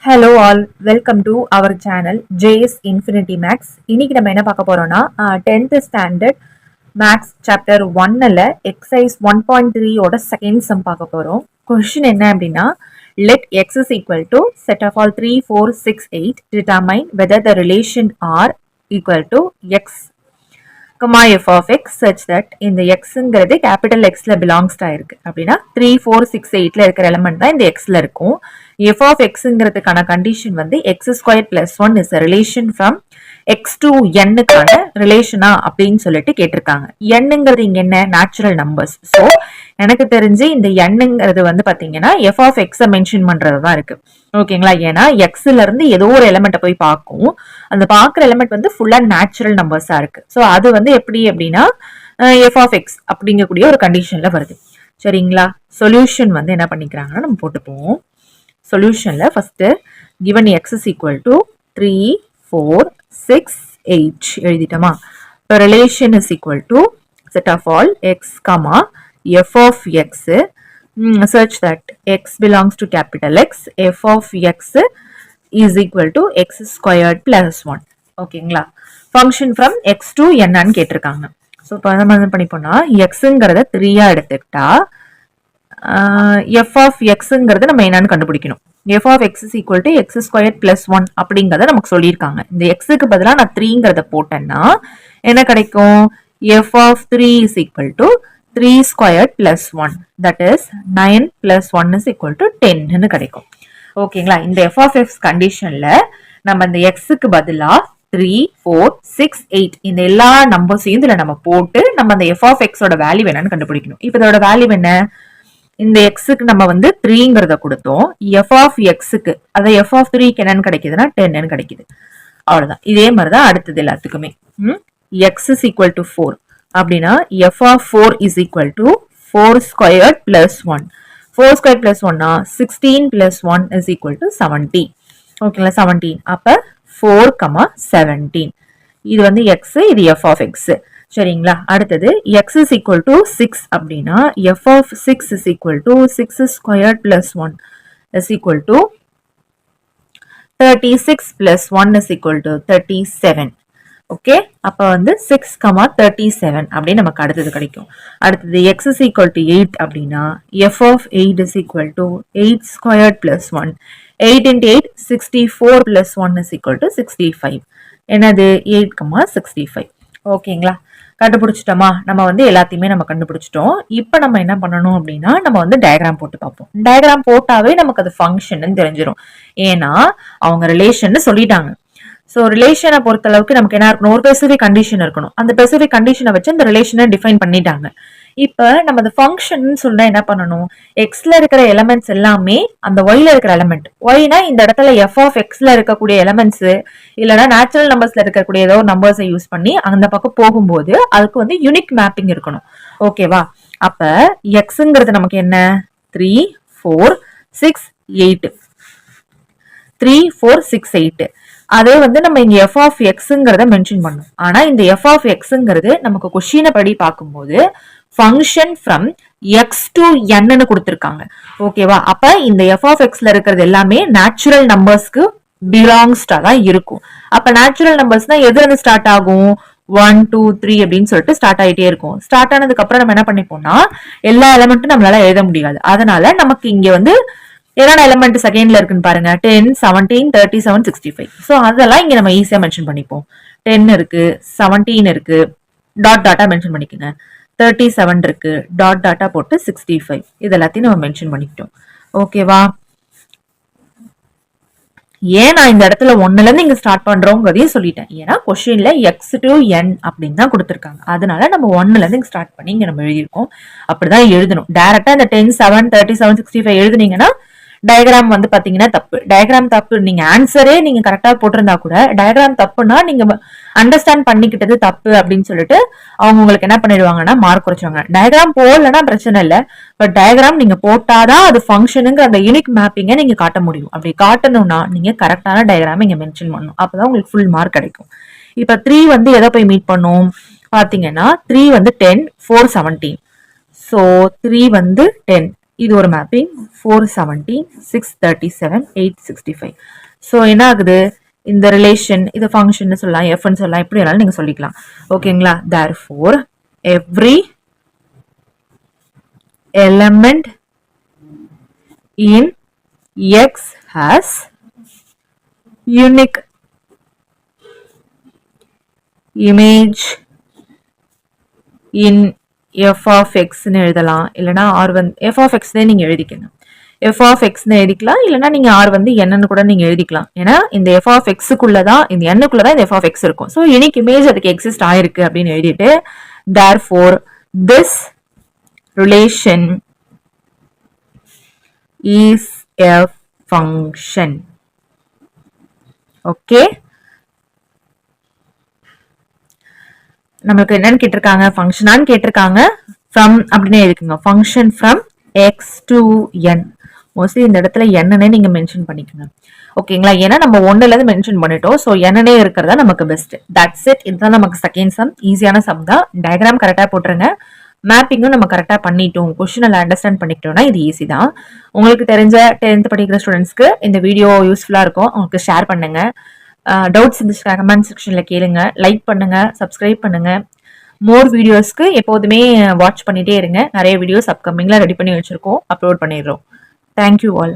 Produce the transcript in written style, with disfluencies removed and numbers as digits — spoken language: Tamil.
Hello all, welcome to our channel JS Infinity Max. இன்னைக்கு நம்ம என்ன பார்க்க போறோம்னா 10th standard Max chapter 1ல exercise 1.3 ஓட செகண்ட் சம் பார்க்க போறோம். கொஸ்டின் என்ன அப்படின்னா let x is equal to set of all 3 4 6 8 determine whether the relation r equal to x f of x such that இந்த xங்கிறது கேபிட்டல் xல பிலாங்ஸ் ஆயிருக்கு அப்படின்னா 3 4 6 8ல இருக்கிற எலிமெண்ட் தான் இந்த xல இருக்கும். f of xங்கிறதுக்கான கண்டிஷன் வந்து x square plus 1 is relation from x to n-க்கான ரிலேஷனா அப்படின்னு சொல்லிட்டு கேட்டிருக்காங்க. n-ங்கிறது இங்க என்ன நேச்சுரல் நம்பர்ஸ். ஸோ எனக்கு தெரிஞ்சு இந்த n-ங்கிறது வந்து பாத்தீங்கன்னா f of x-அ மென்ஷன் பண்றது தான் இருக்கு. ஓகேங்களா? ஏன்னா x-ல இருந்து ஏதோ ஒரு எலிமெண்ட்டை போய் பார்க்கும். அந்த பார்க்குற எலிமெண்ட் வந்து ஃபுல்லா நேச்சுரல் நம்பர்ஸா இருக்கு. ஸோ அது வந்து எப்படி அப்படின்னா f of x அப்படிங்கக்கூடிய ஒரு கண்டிஷன்ல வருது. சரிங்களா? சொல்யூஷன் வந்து என்ன பண்ணிக்கிறாங்கன்னா நம்ம போட்டுப்போம். சொல்யூஷன்ல first given x is equal to 3 4 6 8 எழுதிட்டோமா? இப்போ relation is equal to set of all x comma f of x such that x belongs to capital X, f of x is equal to x squared plus 1. ஓகேங்களா? function from x to n ன்னு கேட்டிருக்காங்க. ஸோ இப்போ நம்ம என்ன பண்ணிப்போம்னா xங்கிறத 3-ஆ எடுத்துக்கிட்டா f of xங்கிறது நம்ம என்னன்னு கண்டுபிடிக்கணும். f of x is equal to x squared plus 1 அப்படிங்கறத நமக்கு சொல்லியிருக்காங்க. இந்த xக்கு பதிலா நான் 3ங்கிறத போட்டேன்னா என்ன கிடைக்கும்? f of 3 is equal to 3 squared plus 1 that is 9 plus 1 is equal to 10 ன்னு கிடைக்கும். ஓகேங்களா? இந்த f of x கண்டிஷன்ல நம்ம இந்த xக்கு பதிலா 3 4 6 8 இந்த எல்லா நம்பர்ஸையும் இதுல நம்ம போட்டு நம்ம அந்த f of x ஓட வேல்யூ என்னன்னு கண்டுபிடிக்கணும். இப்போ இதோட வேல்யூ என்ன? இந்த xக்கு நம்ம வந்து 3ங்கிறத கொடுத்தோம். f of xக்கு அத f of 3க்கு என்னன்னு கிடைக்குதுன்னா 10 கிடைக்குது. அவ்வளவுதான். இதே மாதிரிதான் அடுத்தது எல்லாத்துக்குமே. x is equal to 4 அப்படின்னா f of 4 is equal to 4 squared plus 1. 4 squared plus 1 16 plus 1 is equal to 17. ஓகேங்களா? 17. அப்ப 4, 17. இது வந்து x, இது f of x. சரிங்களா? அடுத்தது x is equal to 6 அப்படின்னா f of 6 is equal to 6 squared plus 1 is equal to 36 plus 1 is equal to 37. Okay? அப்ப வந்து 6, 37 அப்படின்னு நமக்கு அடுத்தது கிடைக்கும். அடுத்தது x is equal to 8 அப்படின்னா f of 8 is equal to 8 squared plus 1. 8 into 8 64 plus 1 is equal to 65. என்னது? 8, 65. ஓகேங்களா? கண்டுபிடிச்சிட்டோமா? நம்ம வந்து எல்லாத்தையுமே நம்ம கண்டுபிடிச்சிட்டோம். இப்போ நம்ம என்ன பண்ணணும் அப்படின்னா நம்ம வந்து டயக்ராம் போட்டு பார்ப்போம். டயக்ராம் போட்டாவே நமக்கு அது ஃபங்க்ஷன் தெரிஞ்சிடும். ஏன்னா அவங்க ரிலேஷன் சொல்லிட்டாங்க. ஸோ ரிலேஷனை பொறுத்த அளவுக்கு நமக்கு என்ன இருக்கணும்? ஒரு ஸ்பெசிபிக் கண்டிஷன் இருக்கணும். அந்த ஸ்பெசிபிக் கண்டிஷனை வச்சு அந்த ரிலேஷனை டிஃபைன் பண்ணிட்டாங்க. இப்ப நம்ம அந்த ஃபங்க்ஷன் சொல்ல என்ன பண்ணணும்? எக்ஸ்ல இருக்கிற எலிமெண்ட்ஸ் எல்லாமே அந்த ஒய்ல இருக்கிற எலிமெண்ட். ஒய்னா இந்த இடத்துல எஃப் ஆஃப் எக்ஸ்ல இருக்கக்கூடிய எலிமெண்ட்ஸ் இல்லைன்னா நேச்சுரல் நம்பர்ஸ்ல இருக்கக்கூடிய ஏதோ நம்பர்ஸை யூஸ் பண்ணி அந்த பக்கம் போகும்போது அதுக்கு வந்து யூனிக் மேப்பிங் இருக்கணும். ஓகேவா? அப்ப எக்ஸ்ங்கிறது நமக்கு என்ன? 3 4 6 8. 3 4 6 8. அதே வந்து நம்ம இங்க f of xங்கிறத மென்ஷன் பண்ணோம். ஆனா இந்த f of xங்கிறது நமக்கு கொஸ்டினை படி பார்க்கும்போது function from x to n ன்னு கொடுத்திருக்காங்க. ஓகேவா? அப்ப இந்த f of xல இருக்கிறது எல்லாமே நேச்சுரல் நம்பர்ஸ்க்கு பிலாங்ஸ்டா தான் இருக்கும். அப்ப நேச்சுரல் நம்பர்ஸ்னா எதுல இருந்து ஸ்டார்ட் ஆகும்? 1 2 3 அப்படின்னு சொல்லிட்டு ஸ்டார்ட் ஆயிட்டே இருக்கும். ஸ்டார்ட் ஆனதுக்கு அப்புறம் நம்ம என்ன பண்ணிப்போம்னா எல்லா எலிமெண்ட்டும் நம்மளால எழுத முடியாது. அதனால நமக்கு இங்க வந்து என்னென்ன எலிமெண்ட் செகண்ட்ல இருக்குன்னு பாருங்க. 10 17 37 65. ஸோ அதெல்லாம் இங்க நம்ம ஈஸியா மென்ஷன் பண்ணிப்போம். 10 இருக்கு, 17 இருக்கு, டாட் டாட்டா மென்ஷன் பண்ணிக்கோங்க. 37 இருக்கு, டாட் டாட்டா போட்டு 65. இது எல்லாத்தையும் நம்ம மென்ஷன் பண்ணிக்கிட்டோம். ஓகேவா? ஏன் நான் இந்த இடத்துல 1ல இருந்து இங்க ஸ்டார்ட் பண்றோங்கிறதையும் சொல்லிட்டேன். ஏன்னா கொஸ்டின்ல x to n அப்படின்னு தான் கொடுத்துருக்காங்க. அதனால நம்ம 1ல இருந்து இங்க ஸ்டார்ட் பண்ணி இங்க நம்ம எழுதியிருக்கோம். அப்படிதான் எழுதணும். டைரக்டா இந்த 10 7 37 65 எழுதுனீங்கன்னா டயக்ராம் வந்து பாத்தீங்கன்னா தப்பு. டயக்ராம் தப்பு. நீங்க ஆன்சரே நீங்க கரெக்டா போட்டிருந்தா கூட டயக்ராம் தப்புன்னா நீங்க அண்டர்ஸ்டாண்ட் பண்ணிக்கிட்டது தப்பு அப்படின்னு சொல்லிட்டு அவங்க உங்களுக்கு என்ன பண்ணிடுவாங்கன்னா மார்க் குறைச்சுவாங்க. டயக்ராம் போடலன்னா பிரச்சனை இல்லை. பட் டயக்ராம் நீங்க போட்டாதான் அது ஃபங்க்ஷனுங்கிற அந்த யூனிக் மேப்பிங்கை நீங்க காட்ட முடியும். அப்படி காட்டணும்னா நீங்க கரெக்டான டயக்ராம் இங்க மென்ஷன் பண்ணணும். அப்பதான் உங்களுக்கு ஃபுல் மார்க் கிடைக்கும். இப்ப 3 வந்து எதை போய் மீட் பண்ணும் பாத்தீங்கன்னா 3 வந்து 10 4 17. ஸோ 3 வந்து 10 இது ஒரு மேப்பிங் 470 637 865. ஸோ என்ன ஆகுது, இந்த ரிலேஷன் இது ஃபங்க்ஷன் சொல்லலாம், எஃப்னு சொல்லலாம், எப்படி வேணாலும் நீங்க சொல்லிக்கலாம். ஓகேங்களா? Therefore every element in X has unique image in F of எக்ஸ்ன்னு எழுதலாம். இல்லைனா ஆர் வந்து எஃப் ஆஃப் எக்ஸ்னே நீங்க எழுதிக்கணும். எஃப் ஆஃப் எக்ஸ்னு எழுதிக்கலாம். இல்லைனா நீங்க ஆர் வந்து என்னன்னு கூட நீங்க எழுதிக்கலாம். ஏன்னா இந்த எஃப் ஆஃப் எக்ஸுக்குள்ளதான், இந்த எண்ணுக்குள்ளதான் இந்த எஃப் ஆஃப் எக்ஸ் இருக்கும். ஸோ யூனிக் இமேஜ் அதுக்கு எக்ஸிஸ்ட் ஆயிருக்கு அப்படின்னு எழுதிட்டு therefore this relation is a function. Okay, நம்மளுக்கு என்னன்னு கேட்டிருக்காங்க, ஃபங்க்ஷனான்னு கேட்டிருக்காங்க. ஃப்ரம் அப்படின்னு எழுதிக்கோங்க. Function from X to N. Mostly இந்த இடத்துல என்னன்னே நீங்க மென்ஷன் பண்ணிக்கோங்க. ஓகேங்களா? ஏன்னா நம்ம ஒன்னுல இருந்து மென்ஷன் பண்ணிட்டோம். ஸோ என்னன்னே இருக்கிறதா நமக்கு பெஸ்ட். That's it. இதுதான் நமக்கு செகண்ட் சம். ஈஸியான சம் தான். டயக்ராம் கரெக்டா போட்டுருங்க. மேப்பிங்கும் நம்ம கரெக்டா பண்ணிட்டோம், கொஸ்டின் அண்டர்ஸ்டாண்ட் பண்ணிட்டோம்னா இது ஈஸி தான். உங்களுக்கு தெரிஞ்ச 10th படிக்கிற ஸ்டூடெண்ட்ஸ்க்கு இந்த வீடியோ யூஸ்ஃபுல்லா இருக்கும். உங்களுக்கு ஷேர் பண்ணுங்க. டவுட்ஸ் இருந்துச்சுன்னா கமெண்ட் செக்ஷன்ல கேளுங்க. லைக் பண்ணுங்க, சப்ஸ்கிரைப் பண்ணுங்க. மோர் வீடியோஸ்க்கு எப்போதுமே வாட்ச் பண்ணிட்டே இருங்க. நிறைய வீடியோஸ் அப்கமிங்ல ரெடி பண்ணி வச்சிருக்கோம், அப்லோட் பண்ணிடுறோம். Thank you all.